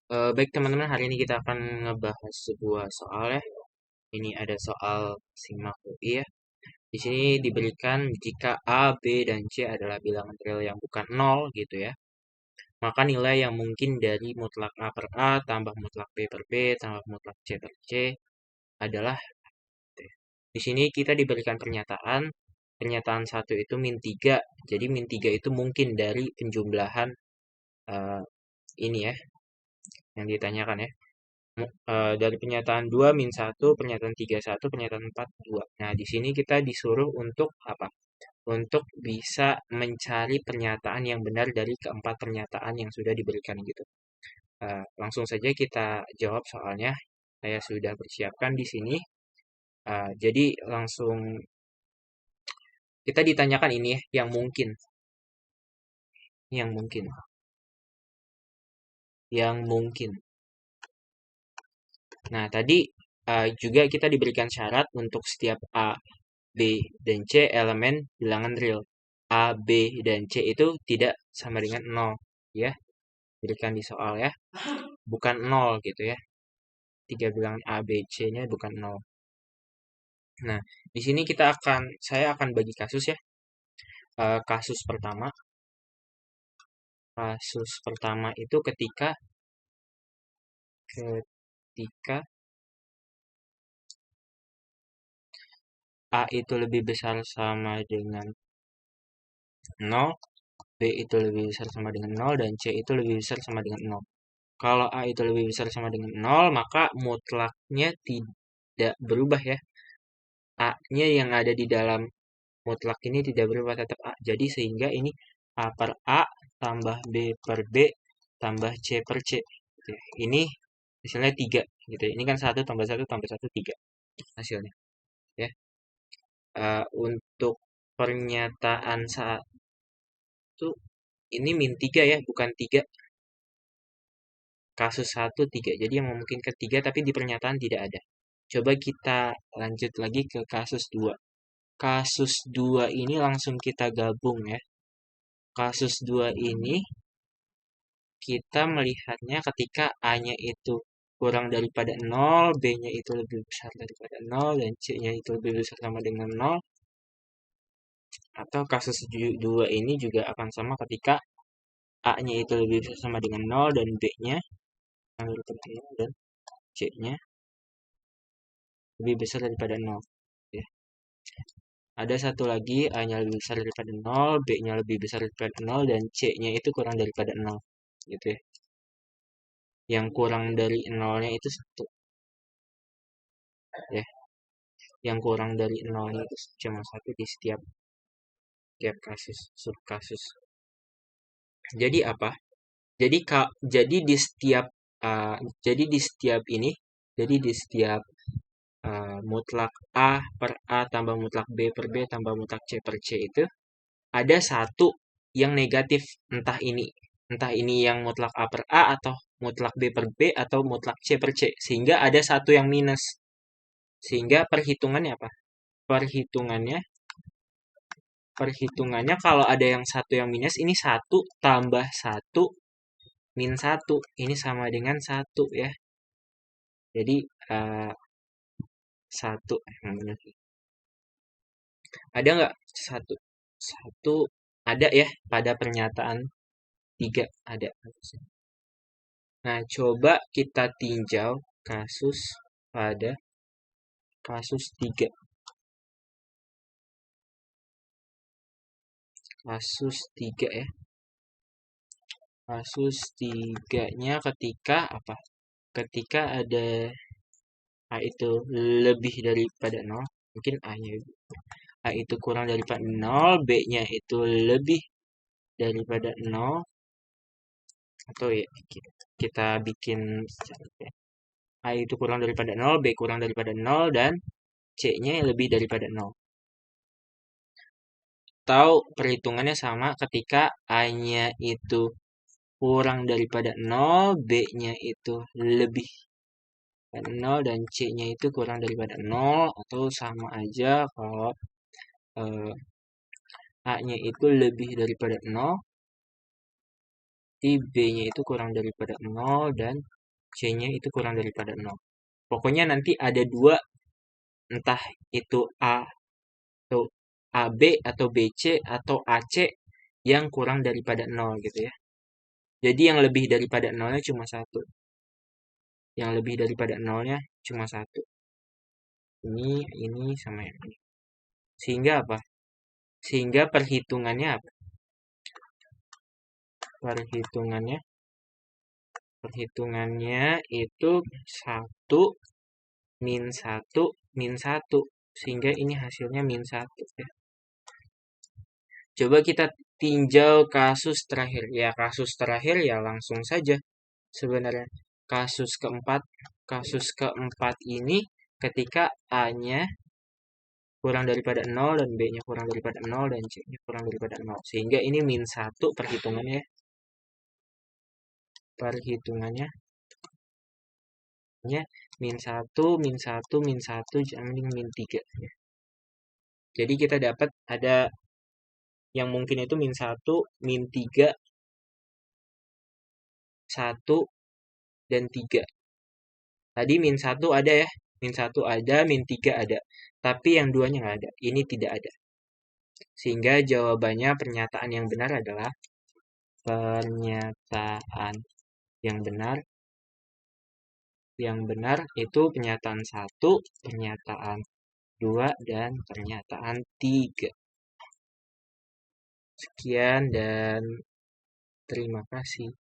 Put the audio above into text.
Baik teman-teman, hari ini kita akan ngebahas sebuah soal ya. Ini ada soal simak UI ya. Di sini diberikan jika A, B, dan C adalah bilangan real yang bukan nol gitu ya. Maka nilai yang mungkin dari mutlak A per A tambah mutlak B per B tambah mutlak C per C adalah gitu ya. Di sini kita diberikan pernyataan. Pernyataan satu itu min 3. Jadi min 3 itu mungkin dari penjumlahan eh, ini ya yang ditanyakan ya. Dari pernyataan 2 min 1, pernyataan 3 1, pernyataan 4 2. Nah, di sini kita disuruh untuk apa? Untuk bisa mencari pernyataan yang benar dari keempat pernyataan yang sudah diberikan gitu. Langsung saja kita jawab soalnya. Saya sudah persiapkan di sini. Jadi langsung kita ditanyakan ini ya, yang mungkin, yang mungkin, yang mungkin. Nah, tadi juga kita diberikan syarat untuk setiap A, B, dan C elemen bilangan real. A, B, dan C itu tidak sama dengan 0. Ya, berikan di soal ya. Bukan 0 gitu ya. Tiga bilangan A, B, C-nya bukan 0. Nah, di sini saya akan bagi kasus ya. Kasus pertama. Kasus pertama itu ketika A itu lebih besar sama dengan 0, B itu lebih besar sama dengan 0, dan C itu lebih besar sama dengan 0. Kalau A itu lebih besar sama dengan 0, maka mutlaknya tidak berubah ya. A-nya yang ada di dalam mutlak ini tidak berubah, tetap A. Jadi sehingga ini A per A tambah B per B tambah C per C. Gitu ya. Ini misalnya 3 gitu ya. Ini kan 1 tambah 1 3 hasilnya ya. Untuk pernyataan satu ini min 3 ya, bukan 3. Kasus 1 3. Jadi yang memungkinkan 3 tapi di pernyataan tidak ada. Coba kita lanjut lagi ke kasus 2. Kasus 2 ini langsung kita gabung ya. Kasus 2 ini kita melihatnya ketika A-nya itu kurang daripada 0, B-nya itu lebih besar daripada 0, dan C-nya itu lebih besar sama dengan 0. Atau kasus 2 ini juga akan sama ketika A-nya itu lebih besar sama dengan 0, dan B-nya dan C-nya lebih besar daripada 0. Ya. Ada satu lagi, A-nya lebih besar daripada 0, B-nya lebih besar daripada 0, dan C-nya itu kurang daripada 0. Gitu ya. Yang kurang dari 0-nya itu 1. Ya. Yang kurang dari 0-nya itu cuma 1 di setiap kasus, subkasus. Jadi apa? Jadi jadi di setiap ini, jadi di setiap mutlak A per A tambah mutlak B per B tambah mutlak C per C itu ada satu yang negatif, entah ini yang mutlak A per A atau mutlak B per B atau mutlak C per C, sehingga ada satu yang minus. Sehingga perhitungannya apa? Perhitungannya kalau ada yang satu yang minus, ini 1 tambah 1 min 1, ini sama dengan 1 ya. Jadi 1 yang benar. Ada nggak 1? 1 ada ya pada pernyataan 3 ada. Nah, coba kita tinjau kasus pada kasus 3. Kasus 3 ya. Kasus 3-nya ketika apa? Ketika ada A itu lebih daripada 0, mungkin A itu kurang daripada 0, B-nya itu lebih daripada 0, atau ya kita bikin ya. A itu kurang daripada 0, B kurang daripada 0, dan C-nya lebih daripada 0. Atau perhitungannya sama ketika A-nya itu kurang daripada 0, B-nya itu lebih dari 0, dan C-nya itu kurang daripada 0, atau sama aja kalau A-nya itu lebih daripada 0, B-nya itu kurang daripada 0, dan C-nya itu kurang daripada 0. Pokoknya nanti ada dua, entah itu A atau AB atau BC atau AC yang kurang daripada 0 gitu ya. Jadi yang lebih daripada 0-nya cuma satu. Yang lebih daripada 0-nya cuma satu. Ini sama yang ini. Sehingga apa? Sehingga perhitungannya apa? Perhitungannya itu 1 min 1 min 1. Sehingga ini hasilnya min 1 ya. Coba kita tinjau kasus terakhir. Ya, kasus terakhir ya langsung saja sebenarnya. Kasus keempat ini ketika A-nya kurang daripada 0 dan B-nya kurang daripada 0 dan C-nya kurang daripada 0. Sehingga ini min 1 perhitungannya. Min 1, min 1, min 1, jangan min 3. Jadi kita dapat ada yang mungkin itu min 1, min 3, 1, dan 3. Tadi min 1 ada ya. Min 1 ada, min 3 ada. Tapi yang duanya nggak ada. Ini tidak ada. Sehingga jawabannya pernyataan yang benar adalah pernyataan yang benar. Yang benar itu pernyataan 1, pernyataan 2, dan pernyataan 3. Sekian dan terima kasih.